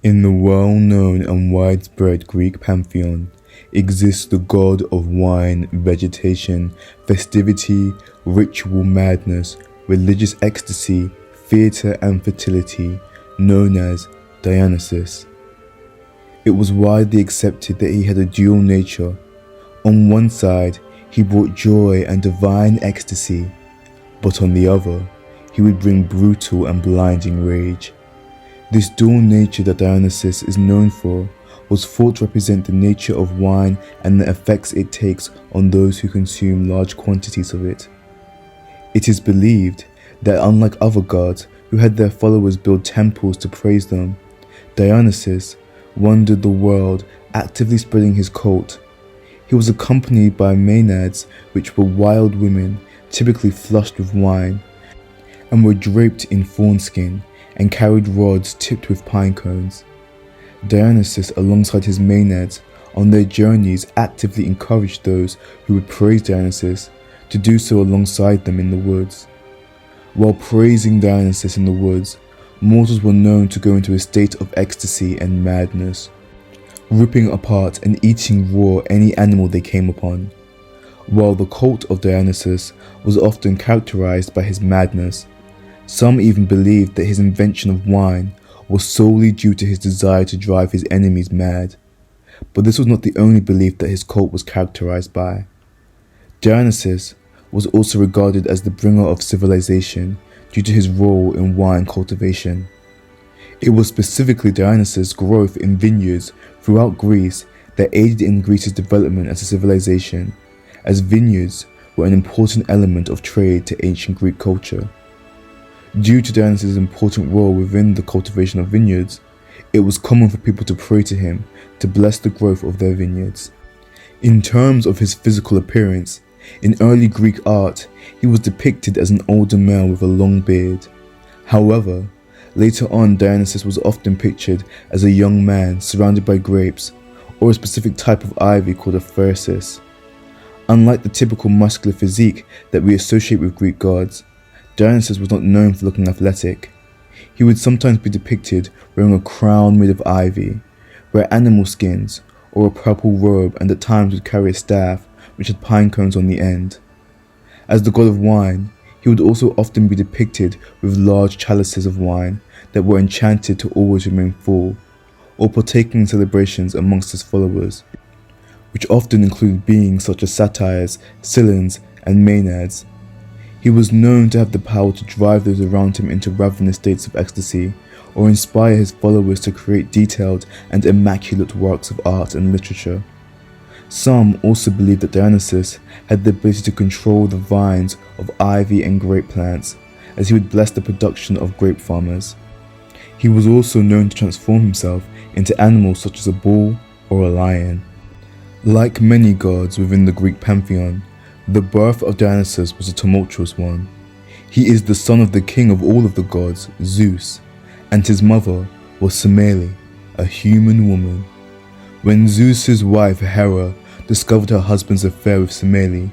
In the well-known and widespread Greek pantheon exists the god of wine, vegetation, festivity, ritual madness, religious ecstasy, theatre and fertility, known as Dionysus. It was widely accepted that he had a dual nature. On one side, he brought joy and divine ecstasy, but on the other, he would bring brutal and blinding rage. This dual nature that Dionysus is known for was thought to represent the nature of wine and the effects it takes on those who consume large quantities of it. It is believed that unlike other gods who had their followers build temples to praise them, Dionysus wandered the world actively spreading his cult. He was accompanied by maenads, which were wild women typically flushed with wine, and were draped in fawn skin and carried rods tipped with pine cones. Dionysus, alongside his maenads, on their journeys actively encouraged those who would praise Dionysus to do so alongside them in the woods. While praising Dionysus in the woods, mortals were known to go into a state of ecstasy and madness, ripping apart and eating raw any animal they came upon. While the cult of Dionysus was often characterized by his madness, some even believed that his invention of wine was solely due to his desire to drive his enemies mad. But this was not the only belief that his cult was characterized by. Dionysus was also regarded as the bringer of civilization due to his role in wine cultivation. It was specifically Dionysus' growth in vineyards throughout Greece that aided in Greece's development as a civilization, as vineyards were an important element of trade to ancient Greek culture. Due to Dionysus' important role within the cultivation of vineyards, it was common for people to pray to him to bless the growth of their vineyards. In terms of his physical appearance, in early Greek art, he was depicted as an older male with a long beard. However, later on Dionysus was often pictured as a young man surrounded by grapes, or a specific type of ivy called a thyrsus. Unlike the typical muscular physique that we associate with Greek gods, Dionysus was not known for looking athletic. He would sometimes be depicted wearing a crown made of ivy, wear animal skins, or a purple robe, and at times would carry a staff which had pine cones on the end. As the god of wine, he would also often be depicted with large chalices of wine that were enchanted to always remain full, or partaking in celebrations amongst his followers, which often included beings such as satyrs, Scyldans, and maenads. He was known to have the power to drive those around him into ravenous states of ecstasy, or inspire his followers to create detailed and immaculate works of art and literature. Some also believed that Dionysus had the ability to control the vines of ivy and grape plants, as he would bless the production of grape farmers. He was also known to transform himself into animals such as a bull or a lion. Like many gods within the Greek pantheon, the birth of Dionysus was a tumultuous one. He is the son of the king of all of the gods, Zeus, and his mother was Semele, a human woman. When Zeus's wife Hera discovered her husband's affair with Semele,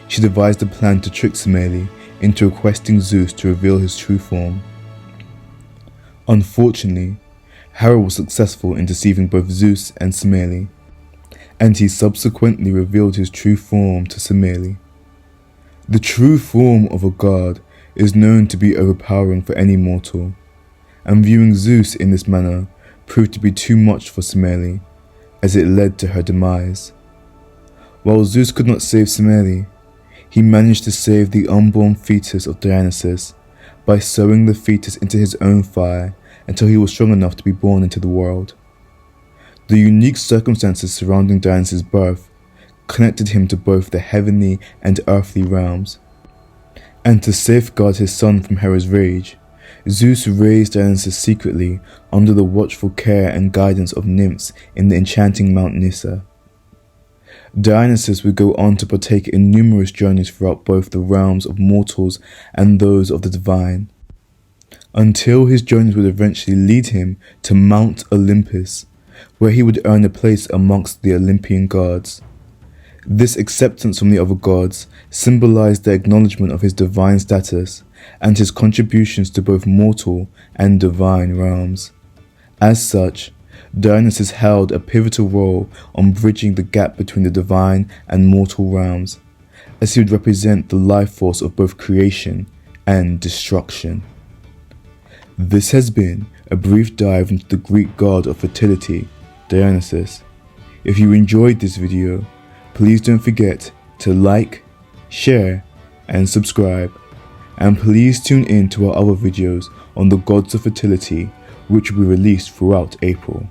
she devised a plan to trick Semele into requesting Zeus to reveal his true form. Unfortunately, Hera was successful in deceiving both Zeus and Semele, and he subsequently revealed his true form to Semele. The true form of a god is known to be overpowering for any mortal, and viewing Zeus in this manner proved to be too much for Semele, as it led to her demise. While Zeus could not save Semele, he managed to save the unborn fetus of Dionysus by sewing the fetus into his own thigh until he was strong enough to be born into the world. The unique circumstances surrounding Dionysus' birth connected him to both the heavenly and earthly realms. And to safeguard his son from Hera's rage, Zeus raised Dionysus secretly under the watchful care and guidance of nymphs in the enchanting Mount Nysa. Dionysus would go on to partake in numerous journeys throughout both the realms of mortals and those of the divine, until his journeys would eventually lead him to Mount Olympus, where he would earn a place amongst the Olympian gods. This acceptance from the other gods symbolized the acknowledgement of his divine status and his contributions to both mortal and divine realms. As such, Dionysus held a pivotal role on bridging the gap between the divine and mortal realms, as he would represent the life force of both creation and destruction. This has been a brief dive into the Greek god of fertility, Dionysus. If you enjoyed this video, please don't forget to like, share, and subscribe. And please tune in to our other videos on the gods of fertility, which will be released throughout April.